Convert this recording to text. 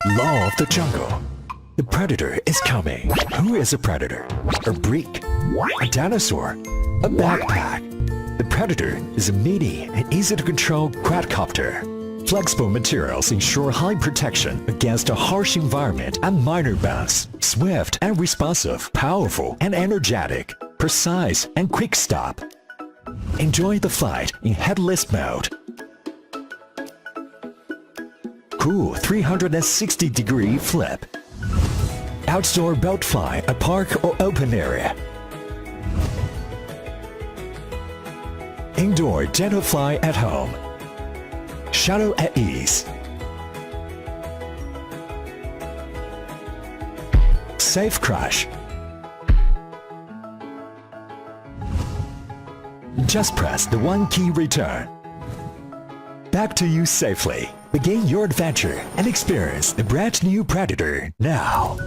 Law of the jungle. The predator is coming. Who is a predator? A break? A dinosaur? A backpack? The predator is a meaty and easy-to-control quadcopter. Flexible materials ensure high protection against a harsh environment and minor bounce. Swift and responsive, powerful and energetic, precise and quick stop. Enjoy the flight in headless mode. Cool 360-degree flip. Outdoor boat fly at park or open area. Indoor gentle fly at home. Shuttle at ease. Safe crash. Just press the one key return. Back to you safely. Begin your adventure and experience the brand new Predator now.